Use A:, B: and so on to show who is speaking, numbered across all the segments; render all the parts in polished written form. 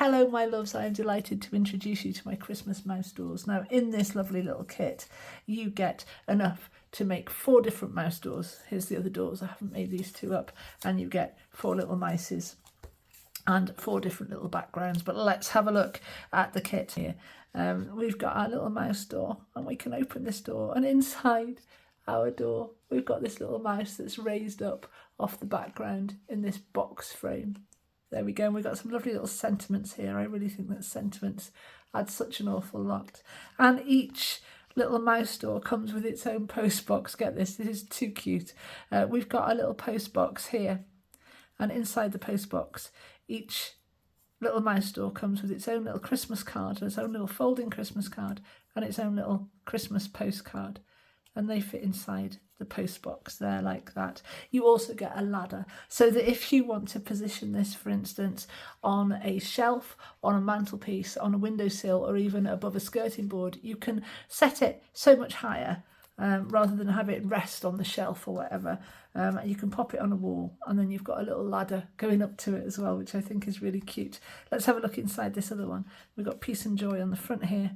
A: Hello my loves, I am delighted to introduce you to my Christmas mouse doors. Now in this lovely little kit you get enough to make 4 different mouse doors. Here's the other doors, I haven't made these 2 up, and you get 4 little mices and 4 different little backgrounds. But let's have a look at the kit here. We've got our little mouse door, and we can open this door, and inside our door we've got this little mouse that's raised up off the background in this box frame. There we go, and we've got some lovely little sentiments here. I really think that sentiments add such an awful lot. And each little mouse door comes with its own post box. Get this is too cute. We've got a little post box here, and inside the post box each little mouse door comes with its own little Christmas card, its own little folding Christmas card, and its own little Christmas postcard, and they fit inside the post box there like that. You also get a ladder, so that if you want to position this, for instance, on a shelf, on a mantelpiece, on a windowsill, or even above a skirting board, you can set it so much higher rather than have it rest on the shelf or whatever. And you can pop it on a wall, and then you've got a little ladder going up to it as well, which I think is really cute. Let's have a look inside this other one. We've got peace and joy on the front here,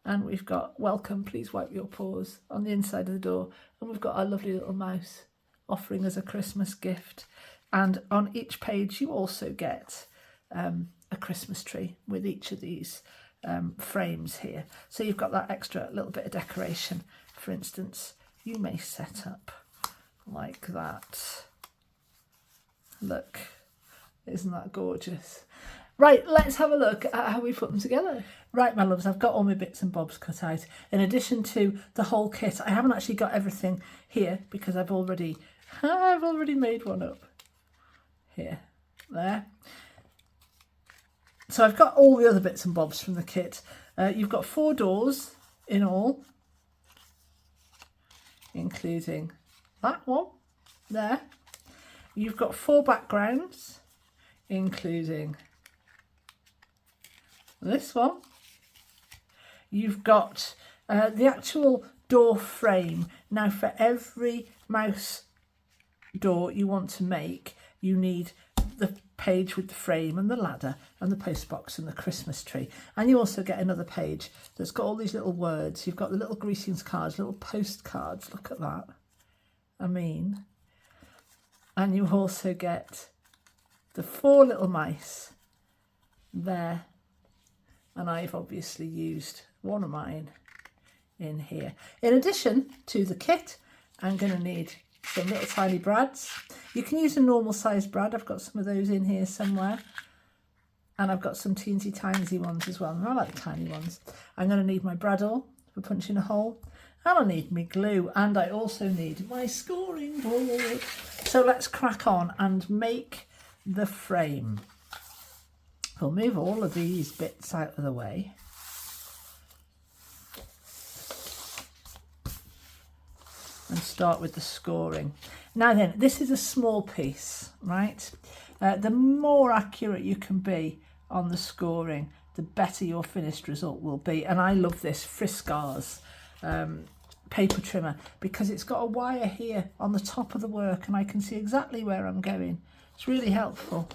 A: and we've got welcome, please wipe your paws on the inside of the door, and we've got our lovely little mouse offering us a Christmas gift. And on each page you also get a Christmas tree with each of these frames here, so you've got that extra little bit of decoration. For instance, you may set up like that. Look, isn't that gorgeous? Right, let's have a look at how we put them together. Right, my loves, I've got all my bits and bobs cut out. In addition to the whole kit, I haven't actually got everything here because I've already made one up. Here, there. So I've got all the other bits and bobs from the kit. You've got 4 doors in all, including that one there. You've got 4 backgrounds, including this one. You've got the actual door frame. Now for every mouse door you want to make, you need the page with the frame and the ladder and the postbox and the Christmas tree. And you also get another page that's got all these little words. You've got the little greetings cards, little postcards. Look at that. I mean, and you also get the 4 little mice there, and I've obviously used one of mine in here. In addition to the kit, I'm going to need some little tiny brads. You can use a normal sized brad. I've got some of those in here somewhere, and I've got some teensy tiny ones as well, and I like tiny ones. I'm going to need my bradawl for punching a hole, and I need my glue, and I also need my scoring board. So let's crack on and make the frame. We'll move all of these bits out of the way. And start with the scoring. Now then, this is a small piece, right? The more accurate you can be on the scoring, the better your finished result will be. And I love this Friscars paper trimmer because it's got a wire here on the top of the work, and I can see exactly where I'm going. It's really helpful.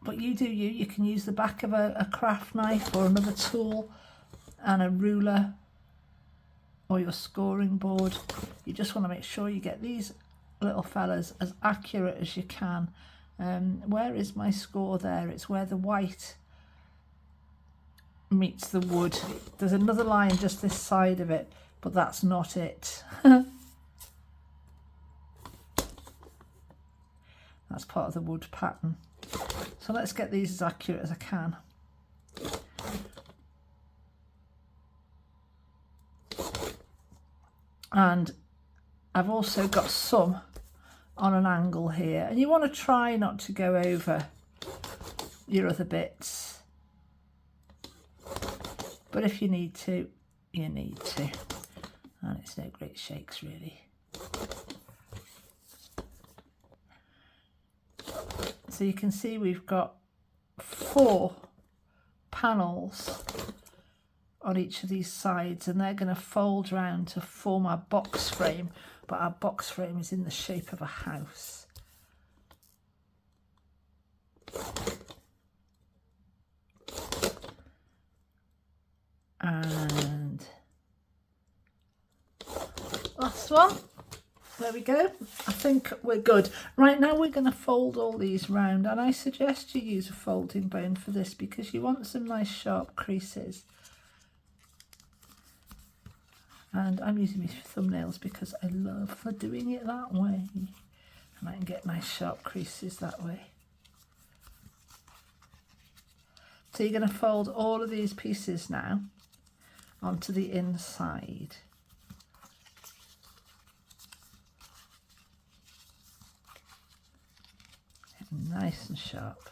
A: But you do you. You can use the back of a craft knife or another tool and a ruler or your scoring board. You just want to make sure you get these little fellas as accurate as you can. Where is my score there? It's where the white meets the wood. There's another line just this side of it, but that's not it. That's part of the wood pattern. So let's get these as accurate as I can. And I've also got some on an angle here, and you want to try not to go over your other bits, but if you need to, you need to, and it's no great shakes really. So you can see we've got 4 panels on each of these sides, and they're going to fold round to form our box frame, but our box frame is in the shape of a house. last one. There we go. I think we're good. Right, now we're going to fold all these round, and I suggest you use a folding bone for this because you want some nice sharp creases. And I'm using these thumbnails because I love doing it that way. And I can get nice sharp creases that way. So you're going to fold all of these pieces now onto the inside. Nice and sharp.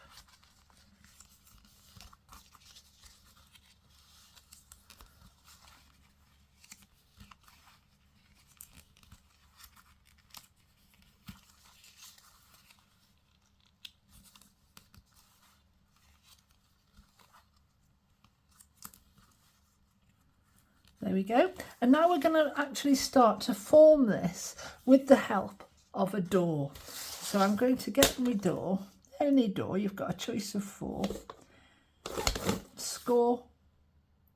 A: There we go. And now we're going to actually start to form this with the help of a door. So I'm going to get my door, any door, you've got a choice of 4. Score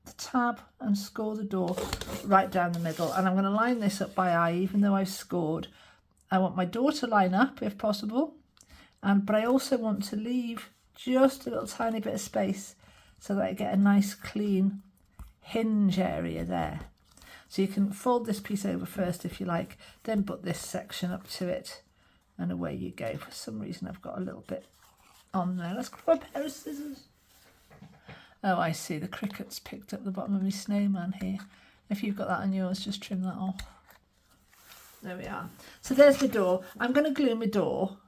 A: the tab and score the door right down the middle. And I'm going to line this up by eye, even though I've scored. I want my door to line up if possible. But I also want to leave just a little tiny bit of space so that I get a nice clean hinge area there. So you can fold this piece over first if you like, then put this section up to it, and away you go. For some reason I've got a little bit on there. Let's grab a pair of scissors. Oh, I see, the cricket's picked up the bottom of my snowman here. If you've got that on yours, just trim that off. There we are. So there's the door. I'm going to glue my door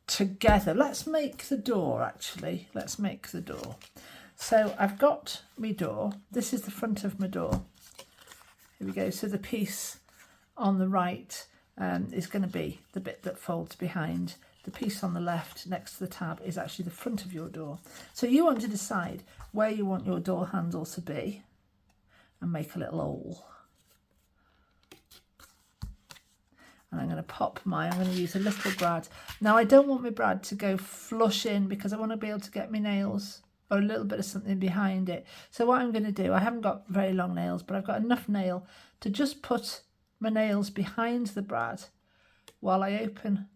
A: together. Let's make the door, actually. Let's make the door. So I've got my door. This is the front of my door. Here we go. So the piece on the right is going to be the bit that folds behind. The piece on the left next to the tab is actually the front of your door. So you want to decide where you want your door handle to be and make a little hole. And I'm going to pop I'm going to use a little brad. Now I don't want my brad to go flush in because I want to be able to get my nails or a little bit of something behind it. So what I'm going to do, I haven't got very long nails, but I've got enough nail to just put my nails behind the brad while I open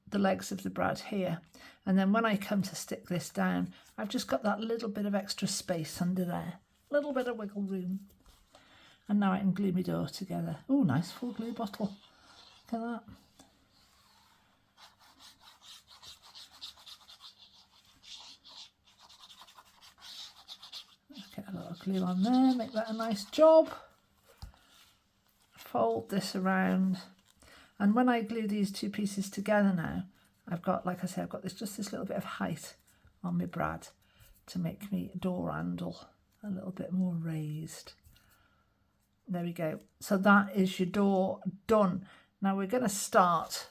A: the legs of the brad here. And then when I come to stick this down, I've just got that little bit of extra space under there, a little bit of wiggle room. And now I can glue my door together. Oh, nice full glue bottle. Look at that. Get a little glue on there, make that a nice job. Fold this around. And when I glue these two pieces together now, I've got, like I say, I've got just this little bit of height on my brad to make me door handle a little bit more raised. There we go. So that is your door done. Now we're going to start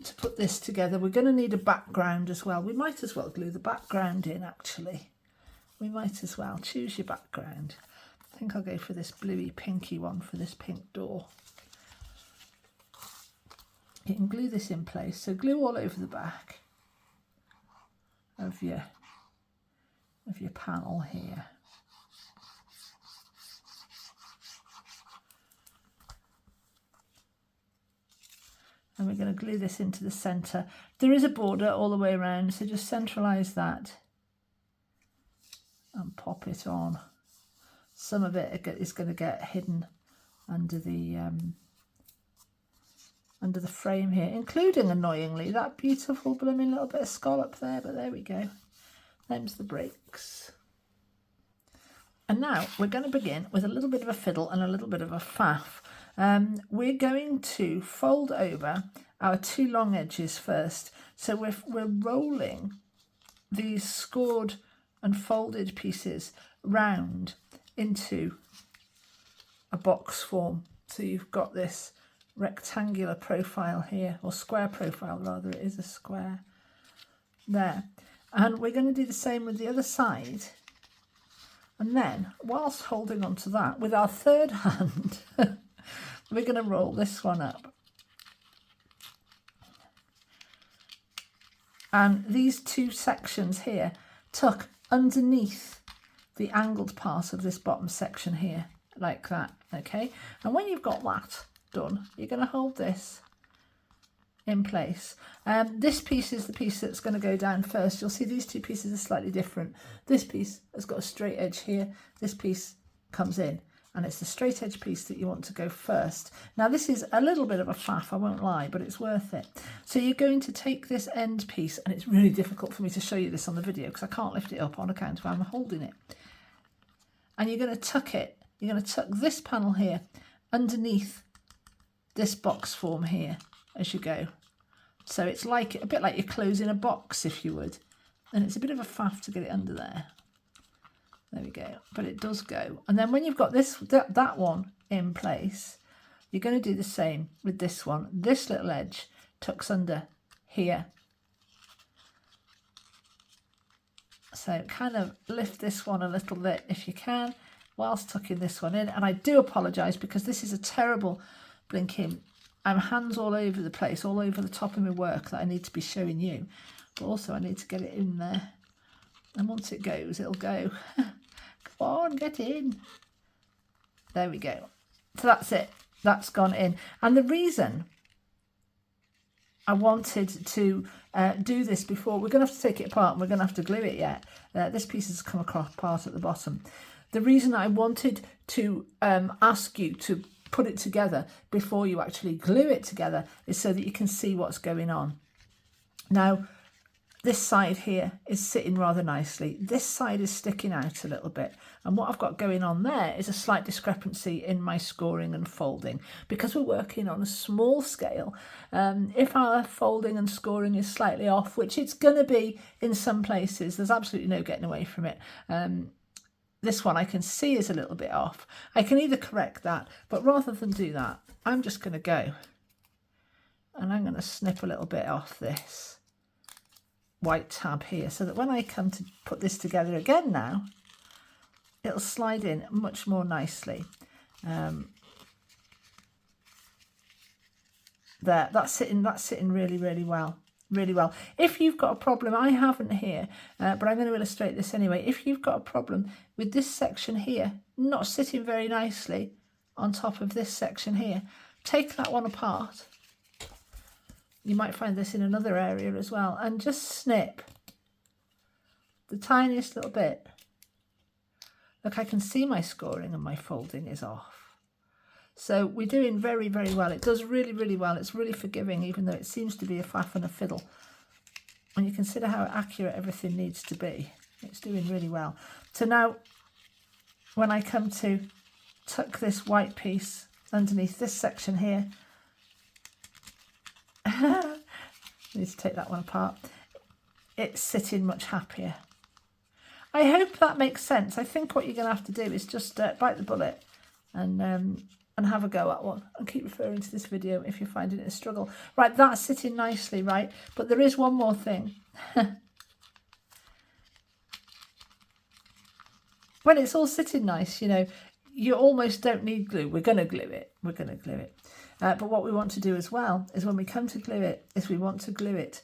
A: to put this together. We're going to need a background as well. We might as well glue the background in, actually. We might as well. Choose your background. I think I'll go for this bluey pinky one for this pink door. You can glue this in place. So glue all over the back of your panel here. And we're going to glue this into the centre. There is a border all the way around, so just centralise that and pop it on. Some of it is going to get hidden under the frame here, including, annoyingly, that beautiful blooming little bit of scallop there, but there we go. Them's the breaks. And now we're going to begin with a little bit of a fiddle and a little bit of a faff. We're going to fold over our two long edges first. So we're rolling these scored and folded pieces round into a box form. So you've got this rectangular profile here, or square profile rather, it is a square there. And we're going to do the same with the other side. And then, whilst holding on to that with our third hand, we're going to roll this one up. And these two sections here tuck underneath the angled part of this bottom section here. like that, okay? And when you've got that done, you're going to hold this in place. This piece is the piece that's going to go down first. You'll see these two pieces are slightly different. This piece has got a straight edge here. This piece comes in, and it's the straight edge piece that you want to go first. Now this is a little bit of a faff, I won't lie, but it's worth it. So you're going to take this end piece, and it's really difficult for me to show you this on the video because I can't lift it up on account of how I'm holding it. And you're going to tuck it. You're going to tuck this panel here underneath this box form here as you go. So it's like a bit like you're closing a box, if you would. And it's a bit of a faff to get it under there. There we go. But it does go. And then when you've got this that one in place, you're going to do the same with this one. This little edge tucks under here. So kind of lift this one a little bit if you can, whilst tucking this one in. And I do apologise because this is a terrible blinking, I'm hands all over the place, all over the top of my work that I need to be showing you. But also I need to get it in there. And once it goes, it'll go. Come on, get in. There we go. So that's it. That's gone in. And the reason I wanted to do this before, we're going to have to take it apart and we're going to have to glue it yet. This piece has come apart at the bottom. The reason I wanted to ask you to put it together before you actually glue it together is so that you can see what's going on. Now, this side here is sitting rather nicely. This side is sticking out a little bit. And what I've got going on there is a slight discrepancy in my scoring and folding. Because we're working on a small scale, if our folding and scoring is slightly off, which it's going to be in some places, there's absolutely no getting away from it. This one I can see is a little bit off. I can either correct that, but rather than do that, I'm just going to go and I'm going to snip a little bit off this white tab here so that when I come to put this together again now, it'll slide in much more nicely. There, that's sitting really, really well. Really well. If you've got a problem, I haven't here, but I'm going to illustrate this anyway. If you've got a problem with this section here not sitting very nicely on top of this section here, take that one apart. You might find this in another area as well, and just snip the tiniest little bit. Look, I can see my scoring and my folding is off. So we're doing very, very well. It does really, really well. It's really forgiving, even though it seems to be a faff and a fiddle. And you consider how accurate everything needs to be. It's doing really well. So now, when I come to tuck this white piece underneath this section here, I need to take that one apart. It's sitting much happier. I hope that makes sense. I think what you're going to have to do is just bite the bullet and have a go at one, and keep referring to this video if you're finding it a struggle. Right, that's sitting nicely, right? But there is one more thing. When it's all sitting nice, you know, you almost don't need glue. We're going to glue it. We're going to glue it. But what we want to do as well is when we come to glue it, is we want to glue it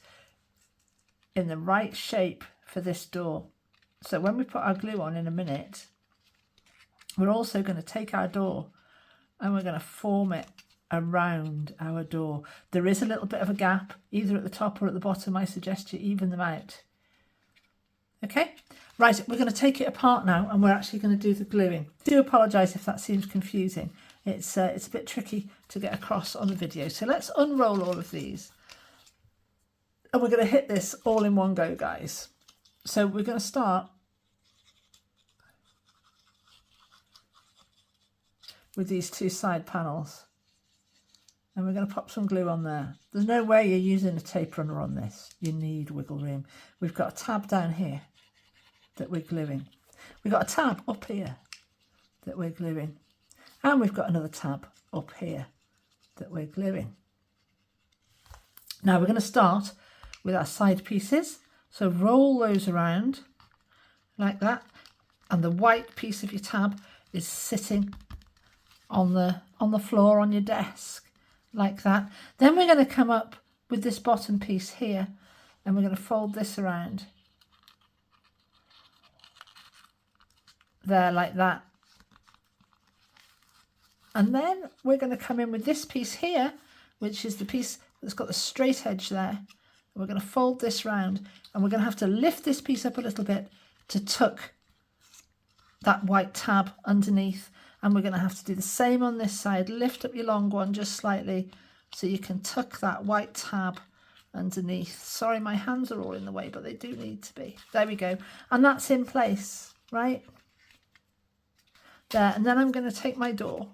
A: in the right shape for this door. So when we put our glue on in a minute, we're also going to take our door and we're going to form it around our door. There is a little bit of a gap, either at the top or at the bottom. I suggest you even them out. Okay, right, we're going to take it apart now and we're actually going to do the gluing. I do apologise if that seems confusing. It's a bit tricky to get across on the video. So let's unroll all of these. And we're going to hit this all in one go, guys. So we're going to start with these two side panels, and we're going to pop some glue on there. There's no way you're using a tape runner on this. You need wiggle room. We've got a tab down here that we're gluing. We've got a tab up here that we're gluing, and we've got another tab up here that we're gluing. Now we're going to start with our side pieces, so roll those around like that, and the white piece of your tab is sitting on the floor on your desk like that. Then we're going to come up with this bottom piece here and we're going to fold this around there like that. And then we're going to come in with this piece here, which is the piece that's got the straight edge there. And we're going to fold this round, and we're going to have to lift this piece up a little bit to tuck that white tab underneath. And we're going to have to do the same on this side. Lift up your long one just slightly so you can tuck that white tab underneath. Sorry, my hands are all in the way, but they do need to be. There we go. And that's in place, right? There. And then I'm going to take my door.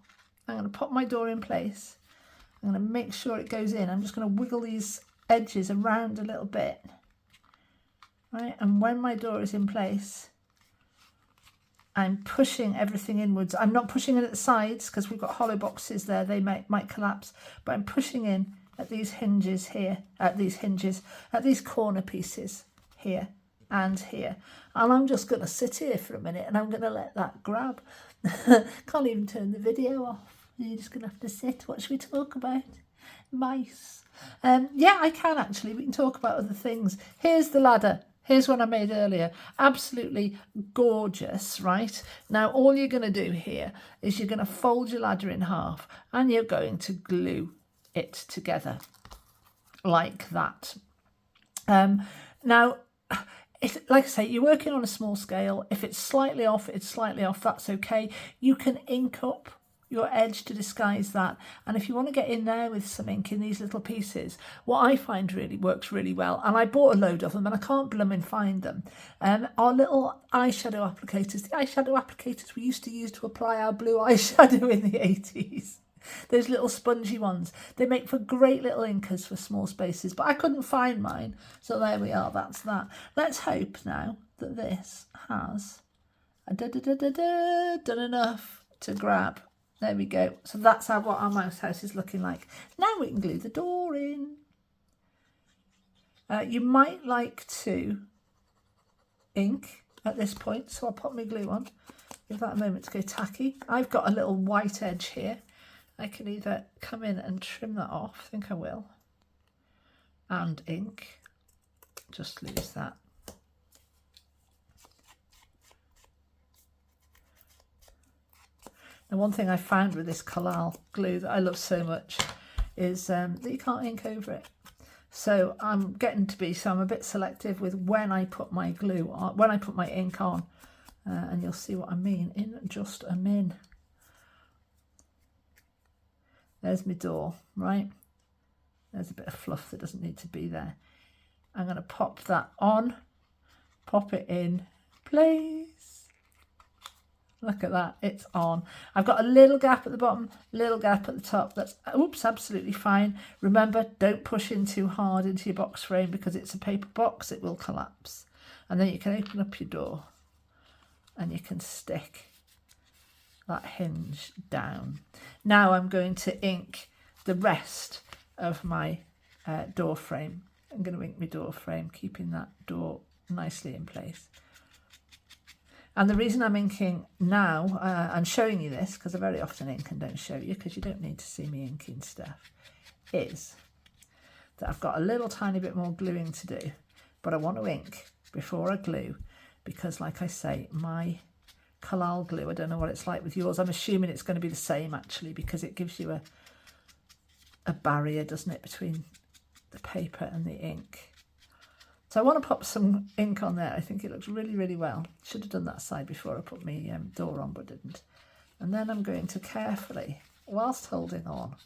A: I'm going to pop my door in place. I'm going to make sure it goes in. I'm just going to wiggle these edges around a little bit. Right? And when my door is in place, I'm pushing everything inwards. I'm not pushing it at the sides because we've got hollow boxes there. They might collapse. But I'm pushing in at these hinges here, at these corner pieces here and here. And I'm just going to sit here for a minute and I'm going to let that grab. Can't even turn the video off. You're just going to have to sit. What should we talk about? Mice. Yeah, I can actually. We can talk about other things. Here's the ladder. Here's one I made earlier. Absolutely gorgeous, right? Now, all you're going to do here is you're going to fold your ladder in half and you're going to glue it together like that. Now, like I say, you're working on a small scale. If it's slightly off, it's slightly off. That's okay. You can ink up your edge to disguise that. And if you want to get in there with some ink in these little pieces, what I find really works really well, and I bought a load of them and I can't blooming find them, are little eyeshadow applicators. The eyeshadow applicators we used to use to apply our blue eyeshadow in the 80s. Those little spongy ones. They make for great little inkers for small spaces, but I couldn't find mine. So there we are, that's that. Let's hope now that this has done enough to grab. There we go. So that's what our mouse house is looking like. Now we can glue the door in. You might like to ink at this point, so I'll pop my glue on. Give that a moment to go tacky. I've got a little white edge here. I can either come in and trim that off, I think I will, and ink. Just lose that. And one thing I found with this collal glue that I love so much is that you can't ink over it. So I'm getting to be, so I'm a bit selective with when I put my glue on, when I put my ink on, and you'll see what I mean in just a min. There's my door, right? There's a bit of fluff that doesn't need to be there. I'm going to pop that on, pop it in place. Look at that, it's on. I've got a little gap at the bottom, little gap at the top. That's, oops, absolutely fine. Remember, don't push in too hard into your box frame because it's a paper box, it will collapse. And then you can open up your door and you can stick that hinge down. Now I'm going to ink the rest of my door frame. I'm going to ink my door frame, keeping that door nicely in place. And the reason I'm inking now and showing you this, because I very often ink and don't show you because you don't need to see me inking stuff, is that I've got a little tiny bit more gluing to do, but I want to ink before I glue because, like I say, my collal glue, I don't know what it's like with yours. I'm assuming it's going to be the same actually because it gives you a barrier, doesn't it, between the paper and the ink. So I want to pop some ink on there. I think it looks really, really well. Should have done that side before I put my door on, but didn't. And then I'm going to carefully, whilst holding on,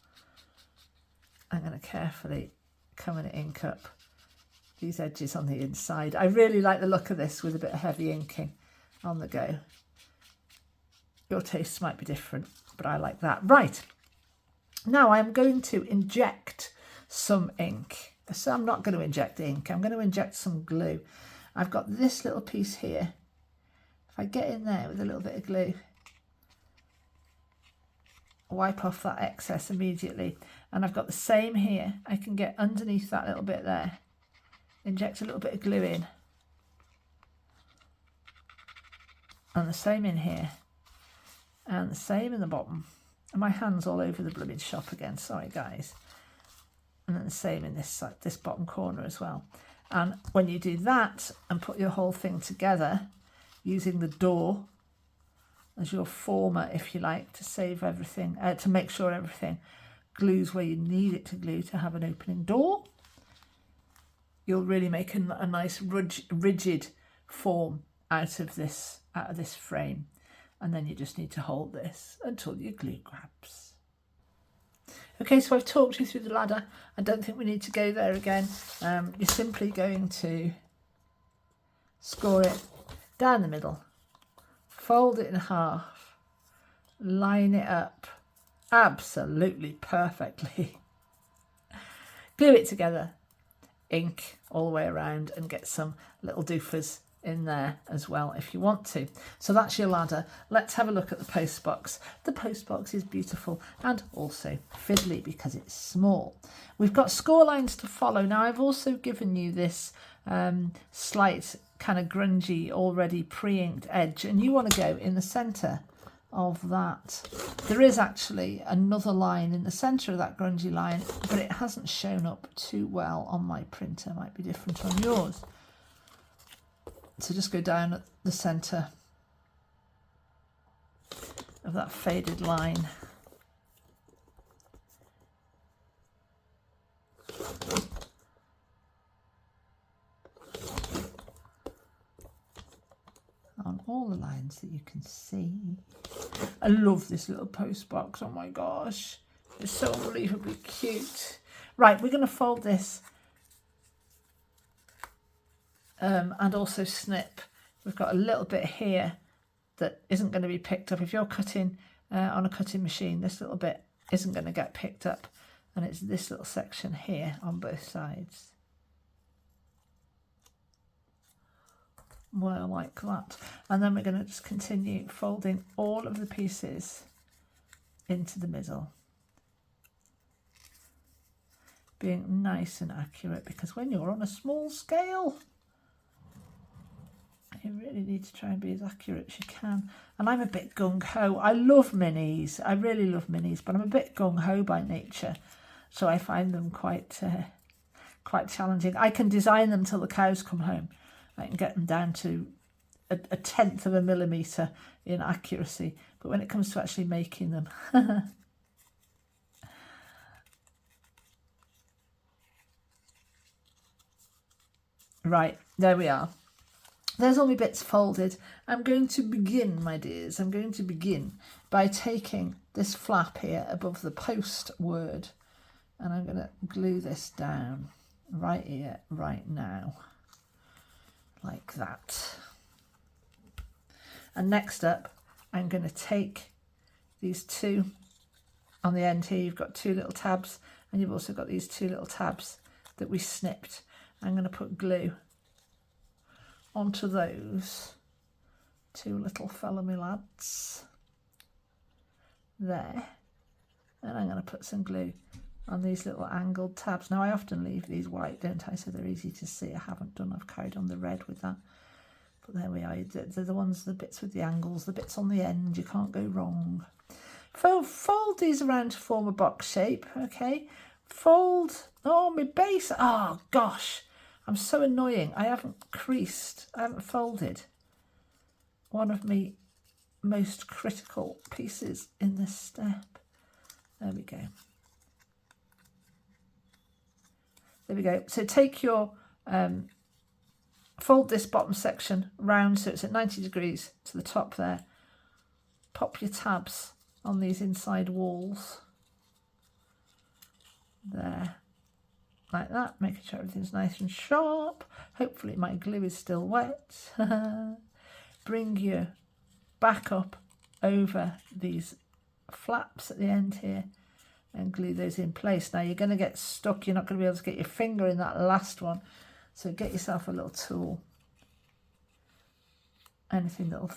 A: I'm going to carefully come and ink up these edges on the inside. I really like the look of this with a bit of heavy inking on the go. Your tastes might be different, but I like that. Right, now I'm going to inject some ink. So I'm not going to inject ink, I'm going to inject some glue. I've got this little piece here. If I get in there with a little bit of glue, wipe off that excess immediately. And I've got the same here. I can get underneath that little bit there, inject a little bit of glue in. And the same in here. And the same in the bottom. And my hand's all over the blooming shop again, sorry guys. And then the same in this bottom corner as well. And when you do that and put your whole thing together using the door as your former, if you like, to save everything, to make sure everything glues where you need it to glue to have an opening door. You'll really make a nice rigid form out of this frame, and then you just need to hold this until your glue grabs. Okay, so I've talked you through the ladder. I don't think we need to go there again. You're simply going to score it down the middle, fold it in half, line it up absolutely perfectly, glue it together, ink all the way around, and get some little doofers in there as well if you want to. So that's your ladder. Let's have a look at the post box. The post box is beautiful and also fiddly because it's small. We've got score lines to follow. Now I've also given you this slight kind of grungy already pre-inked edge, and you want to go in the centre of that. There is actually another line in the centre of that grungy line, but it hasn't shown up too well on my printer. Might be different on yours. So just go down at the centre of that faded line. On all the lines that you can see. I love this little post box. Oh my gosh, it's so unbelievably cute. Right, we're going to fold this and also snip. We've got a little bit here that isn't going to be picked up. If you're cutting on a cutting machine, this little bit isn't going to get picked up, and it's this little section here on both sides. Well, like that. And then we're going to just continue folding all of the pieces into the middle, being nice and accurate, because when you're on a small scale, you really need to try and be as accurate as you can. And I'm a bit gung-ho. I love minis. I really love minis, but I'm a bit gung-ho by nature, so I find them quite challenging. I can design them till the cows come home. I can get them down to a 1/10 of a millimetre in accuracy, but when it comes to actually making them, right, there we are. There's all my bits folded. I'm going to begin, my dears, I'm going to begin by taking this flap here above the post word, and I'm going to glue this down right here, right now. Like that. And next up, I'm going to take these two on the end here. You've got two little tabs, and you've also got these two little tabs that we snipped. I'm going to put glue onto those two little fellow me lads there, and I'm going to put some glue on these little angled tabs. Now I often leave these white, don't I, so they're easy to see. I haven't done, I've carried on the red with that, but there we are. They're the ones, the bits with the angles, the bits on the end, you can't go wrong. Fold these around to form a box shape. Okay, fold. Oh, my base, oh gosh, I'm so annoying. I haven't folded one of my most critical pieces in this step. There we go. There we go. So take your, fold this bottom section round so it's at 90 degrees to the top there. Pop your tabs on these inside walls. There. Like that, making sure everything's nice and sharp. Hopefully my glue is still wet. Bring your back up over these flaps at the end here and glue those in place. Now you're going to get stuck, you're not going to be able to get your finger in that last one, so get yourself a little tool, anything that'll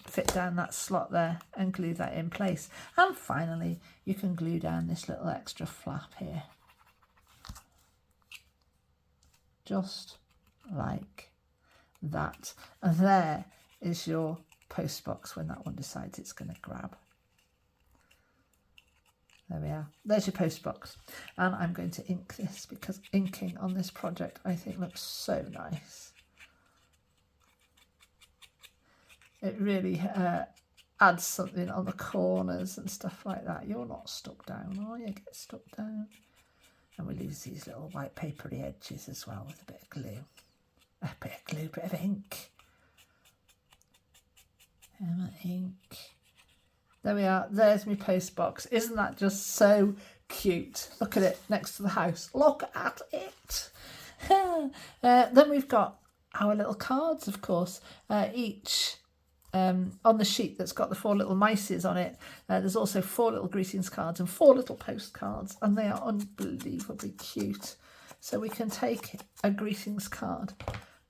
A: fit down that slot there, and glue that in place. And finally you can glue down this little extra flap here, just like that. And there is your post box when that one decides it's going to grab. There we are. There's your post box. And I'm going to ink this because inking on this project I think looks so nice. It really, add something on the corners and stuff like that. You're not stuck down, are you? Get stuck down. And we'll use these little white papery edges as well with a bit of glue. A bit of glue, bit of ink. Ink. There we are. There's my post box. Isn't that just so cute? Look at it next to the house. Look at it. Then we've got our little cards, of course. Each on the sheet that's got the 4 little mices on it. There's also 4 little greetings cards and 4 little postcards, and they are unbelievably cute. So we can take a greetings card,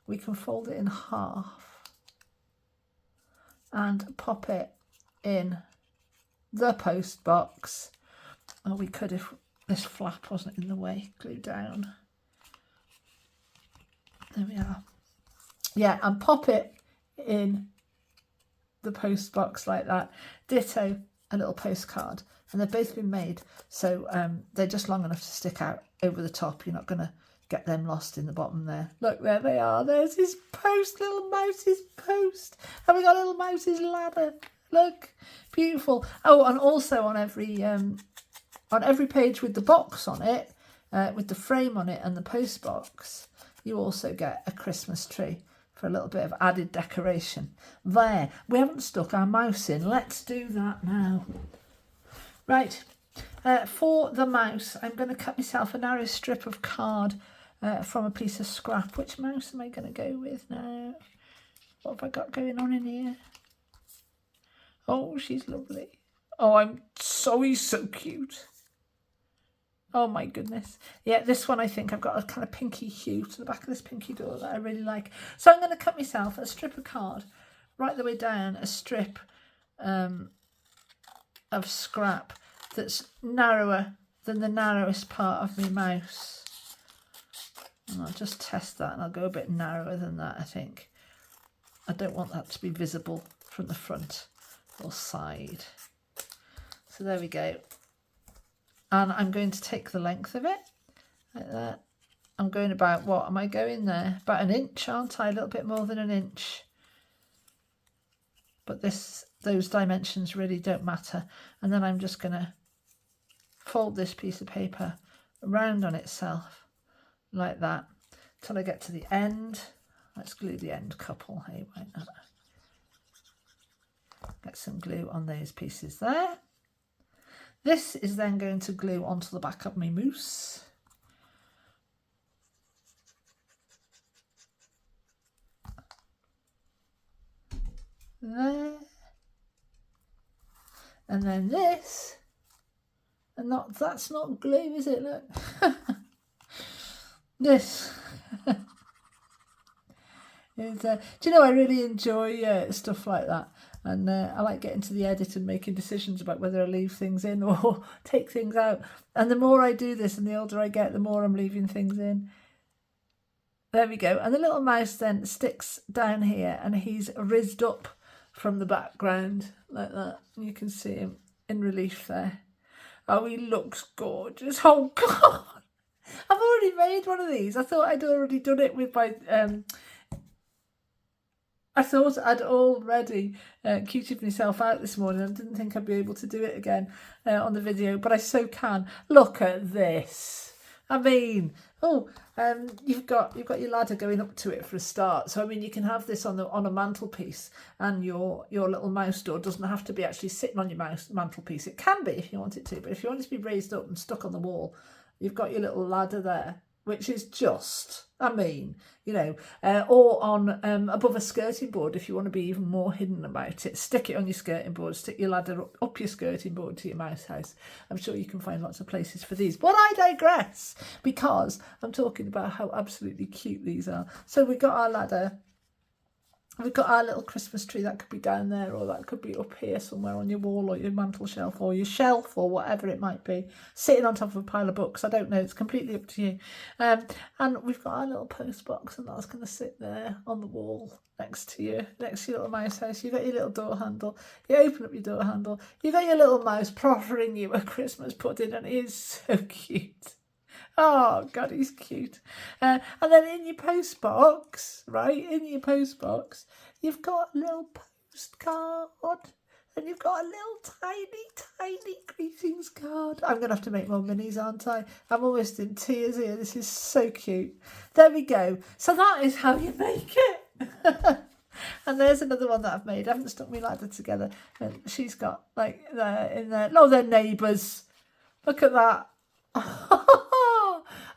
A: we can fold it in half and pop it in the post box. Or we could, if this flap wasn't in the way, glue down. There we are. Yeah, and pop it in the post box like that. Ditto a little postcard, and they've both been made, so they're just long enough to stick out over the top. You're not going to get them lost in the bottom there. Look, there they are. There's his post, little mouse's post, and we got little mouse's ladder. Look, beautiful. Oh, and also on every page with the box on it, with the frame on it and the post box, you also get a Christmas tree for a little bit of added decoration. There, we haven't stuck our mouse in. Let's do that now. Right, for the mouse, I'm going to cut myself a narrow strip of card from a piece of scrap. Which mouse am I going to go with now? What have I got going on in here? Oh, she's lovely. Oh, he's so cute. Oh my goodness. Yeah, this one I think I've got a kind of pinky hue to the back of this pinky door that I really like. So I'm going to cut myself a strip of card right the way down, a strip of scrap that's narrower than the narrowest part of my mouse. And I'll just test that, and I'll go a bit narrower than that, I think. I don't want that to be visible from the front or side. So there we go. And I'm going to take the length of it, like that. I'm going about, what am I going there? About 1 inch, aren't I? A little bit more than 1 inch. But those dimensions really don't matter. And then I'm just going to fold this piece of paper around on itself, like that, till I get to the end. Let's glue the end couple. Hey, why not? Get some glue on those pieces there. This is then going to glue onto the back of my moose. There. And then this. And that's not glue, is it? Look. This. Do you know, I really enjoy stuff like that. And I like getting to the edit and making decisions about whether I leave things in or take things out. And the more I do this and the older I get, the more I'm leaving things in. There we go. And the little mouse then sticks down here, and he's rizzed up from the background like that. And you can see him in relief there. Oh, he looks gorgeous. Oh, God. I've already made one of these. I thought I'd already done it with my... I thought I'd already cuted myself out this morning. I didn't think I'd be able to do it again on the video, but I so can. Look at this. I mean, you've got your ladder going up to it for a start. So I mean, you can have this on a mantelpiece, and your little mouse door doesn't have to be actually sitting on your mantelpiece. It can be if you want it to, but if you want it to be raised up and stuck on the wall, you've got your little ladder there, which is just, I mean, you know, or on above a skirting board if you want to be even more hidden about it. Stick it on your skirting board, stick your ladder up your skirting board to your mouse house. I'm sure you can find lots of places for these. But I digress, because I'm talking about how absolutely cute these are. So we've got our ladder. We've got our little Christmas tree. That could be down there, or that could be up here somewhere on your wall or your mantel shelf or your shelf or whatever it might be, sitting on top of a pile of books. I don't know. It's completely up to you. And we've got our little post box, and that's going to sit there on the wall next to your little mouse house. You've got your little door handle. You open up your door handle. You've got your little mouse proffering you a Christmas pudding, and it is so cute. Oh, God, he's cute. And then in your post box, right, you've got a little postcard. And you've got a little tiny greetings card. I'm going to have to make more minis, aren't I? I'm almost in tears here. This is so cute. There we go. So that is how you make it. And there's another one that I've made. I haven't stuck my ladder together. And she's got like they're neighbours. Look at that.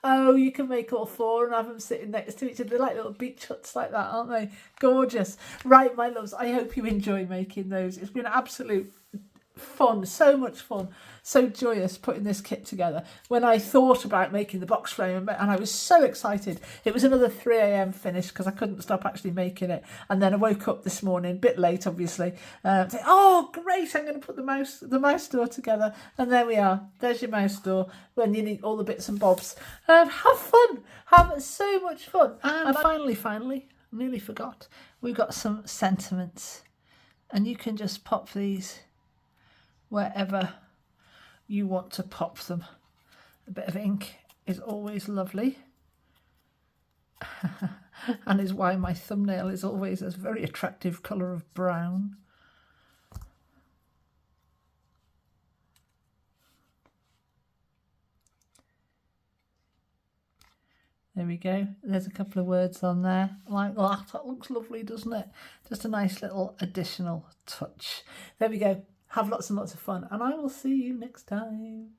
A: Oh, you can make all four and have them sitting next to each other. They're like little beach huts like that, aren't they? Gorgeous. Right, my loves, I hope you enjoy making those. It's been absolute fun, so much fun, so joyous putting this kit together. When I thought about making the box frame, and I was so excited, it was another 3 a.m. finish because I couldn't stop actually making it. And then I woke up this morning, a bit late obviously, saying, oh great, I'm going to put the mouse door together. And there we are, there's your mouse door when you need all the bits and bobs. Have fun, have so much fun. And finally, nearly forgot, we've got some sentiments, and you can just pop these wherever you want to pop them. A bit of ink is always lovely and is why my thumbnail is always a very attractive colour of brown. There we go. There's a couple of words on there like that. That looks lovely, doesn't it? Just a nice little additional touch. There we go. Have lots and lots of fun, and I will see you next time.